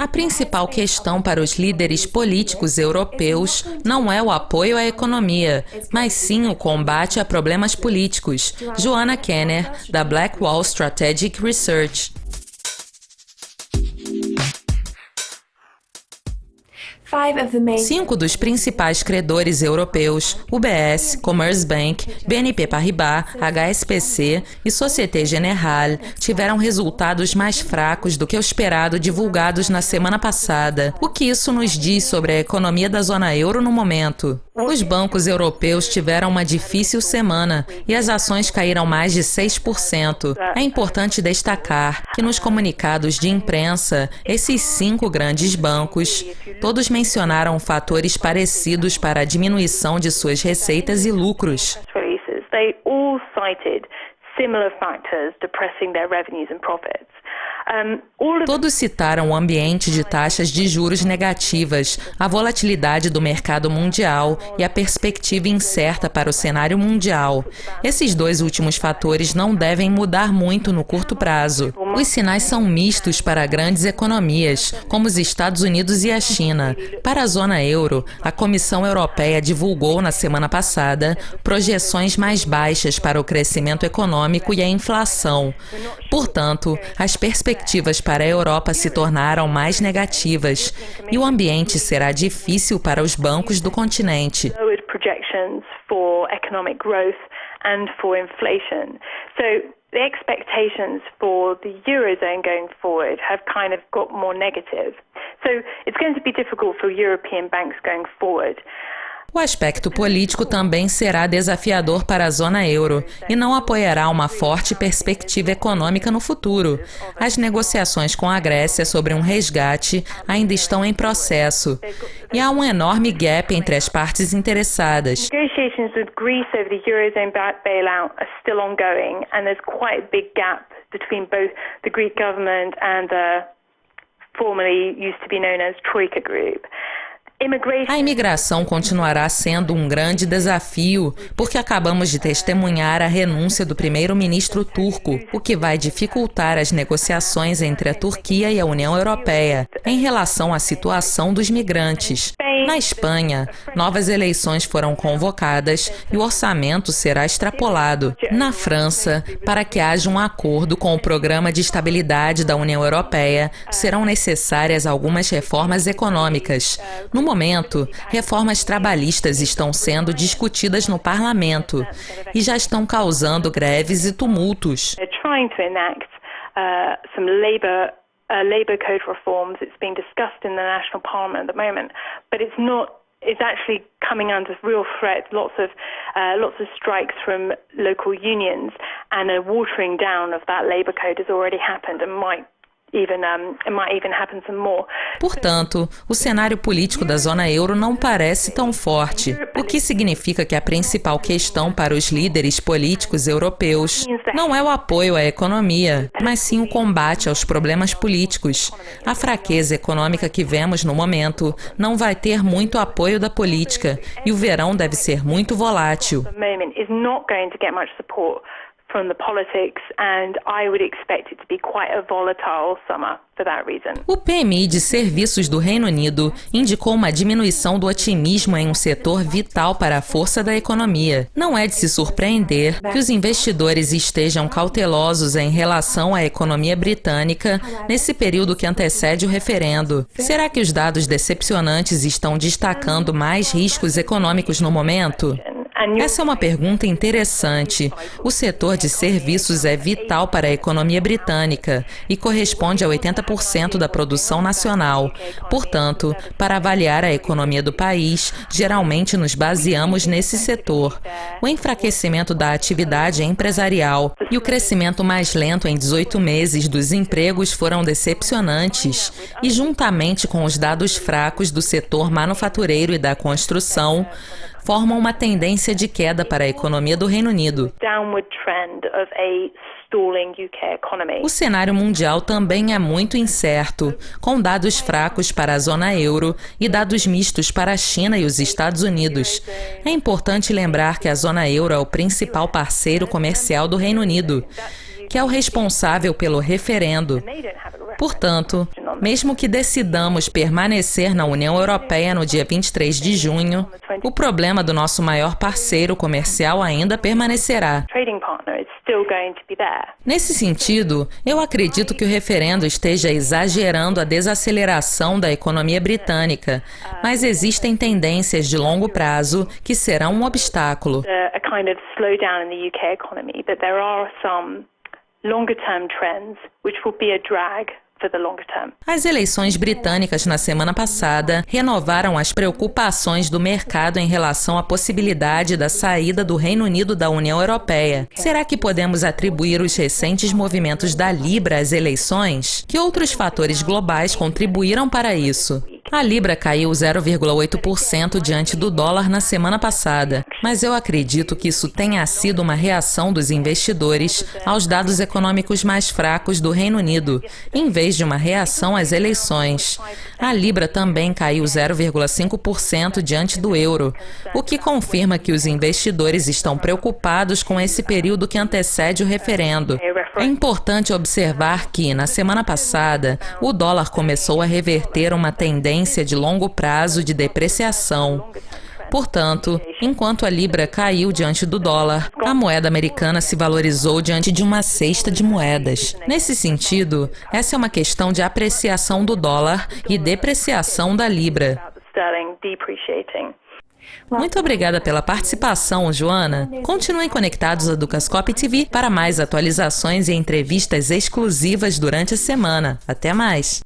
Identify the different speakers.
Speaker 1: A principal questão para os líderes políticos europeus não é o apoio à economia, mas sim o combate a problemas políticos. Joanna Kenner, da Blackwall Strategic Research. Cinco dos principais credores europeus, UBS, Commerzbank, BNP Paribas, HSBC e Société Générale, tiveram resultados mais fracos do que o esperado divulgados na semana passada. O que isso nos diz sobre a economia da zona euro no momento? Os bancos europeus tiveram uma difícil semana e as ações caíram mais de 6%. É importante destacar que nos comunicados de imprensa, esses 5 grandes bancos, todos mencionaram fatores parecidos para a diminuição de suas receitas e lucros.
Speaker 2: They all cited similar factors depressing their revenues and profits.
Speaker 1: Todos citaram o ambiente de taxas de juros negativas, a volatilidade do mercado mundial e a perspectiva incerta para o cenário mundial. Esses 2 últimos fatores não devem mudar muito no curto prazo. Os sinais são mistos para grandes economias, como os Estados Unidos e a China. Para a zona euro, a Comissão Europeia divulgou na semana passada projeções mais baixas para o crescimento econômico e a inflação. Portanto, as perspectivas para a Europa se tornaram mais negativas e o ambiente será difícil para os bancos do continente.
Speaker 2: The expectations for the Eurozone going forward have kind of got more negative. So it's going to be difficult for European banks going forward.
Speaker 1: O aspecto político também será desafiador para a zona euro e não apoiará uma forte perspectiva econômica no futuro. As negociações com a Grécia sobre um resgate ainda estão em processo e há um enorme gap entre as partes interessadas.
Speaker 2: Negotiations with Greece over the Eurozone bailout are still ongoing and there's quite a big gap between both the Greek government and the formerly used to be known as Troika Group.
Speaker 1: A imigração continuará sendo um grande desafio, porque acabamos de testemunhar a renúncia do primeiro-ministro turco, o que vai dificultar as negociações entre a Turquia e a União Europeia em relação à situação dos migrantes. Na Espanha, novas eleições foram convocadas e o orçamento será extrapolado. Na França, para que haja um acordo com o Programa de Estabilidade da União Europeia, serão necessárias algumas reformas econômicas. No momento, reformas trabalhistas estão sendo discutidas no parlamento e já estão causando greves e tumultos.
Speaker 2: Labour code reforms. It's being discussed in the National Parliament at the moment, but it's actually coming under real threat. Lots of strikes from local unions, and a watering down of that Labour code has already happened and might even happen some more.
Speaker 1: Portanto, o cenário político da zona euro não parece tão forte, o que significa que a principal questão para os líderes políticos europeus não é o apoio à economia, mas sim o combate aos problemas políticos. A fraqueza econômica que vemos no momento não vai ter muito apoio da política e o verão deve ser muito volátil.
Speaker 2: From the politics, and I would expect it to be quite a volatile summer for that reason.
Speaker 1: O PMI de serviços do Reino Unido indicou uma diminuição do otimismo em um setor vital para a força da economia. Não é de se surpreender que os investidores estejam cautelosos em relação à economia britânica nesse período que antecede o referendo. Será que os dados decepcionantes estão destacando mais riscos econômicos no momento? Essa é uma pergunta interessante. O setor de serviços é vital para a economia britânica e corresponde a 80% da produção nacional. Portanto, para avaliar a economia do país, geralmente nos baseamos nesse setor. O enfraquecimento da atividade empresarial e o crescimento mais lento em 18 meses dos empregos foram decepcionantes e, juntamente com os dados fracos do setor manufatureiro e da construção, formam uma tendência de queda para a economia do Reino Unido. O cenário mundial também é muito incerto, com dados fracos para a zona euro e dados mistos para a China e os Estados Unidos. É importante lembrar que a zona euro é o principal parceiro comercial do Reino Unido. que é o responsável pelo referendo. Portanto, mesmo que decidamos permanecer na União Europeia no dia 23 de junho, o problema do nosso maior parceiro comercial ainda permanecerá. Nesse sentido, eu acredito que o referendo esteja exagerando a desaceleração da economia britânica, mas existem tendências de longo prazo que serão um obstáculo. As eleições britânicas na semana passada renovaram as preocupações do mercado em relação à possibilidade da saída do Reino Unido da União Europeia. Será que podemos atribuir os recentes movimentos da Libra às eleições? Que outros fatores globais contribuíram para isso? A Libra caiu 0,8% diante do dólar na semana passada, mas eu acredito que isso tenha sido uma reação dos investidores aos dados econômicos mais fracos do Reino Unido, em vez de uma reação às eleições. A Libra também caiu 0,5% diante do euro, o que confirma que os investidores estão preocupados com esse período que antecede o referendo. É importante observar que, na semana passada, o dólar começou a reverter uma tendência de longo prazo de depreciação. Portanto, enquanto a Libra caiu diante do dólar, a moeda americana se valorizou diante de uma cesta de moedas. Nesse sentido, essa é uma questão de apreciação do dólar e depreciação da Libra. Muito obrigada pela participação, Joana. Continuem conectados à Dukascop TV para mais atualizações e entrevistas exclusivas durante a semana. Até mais!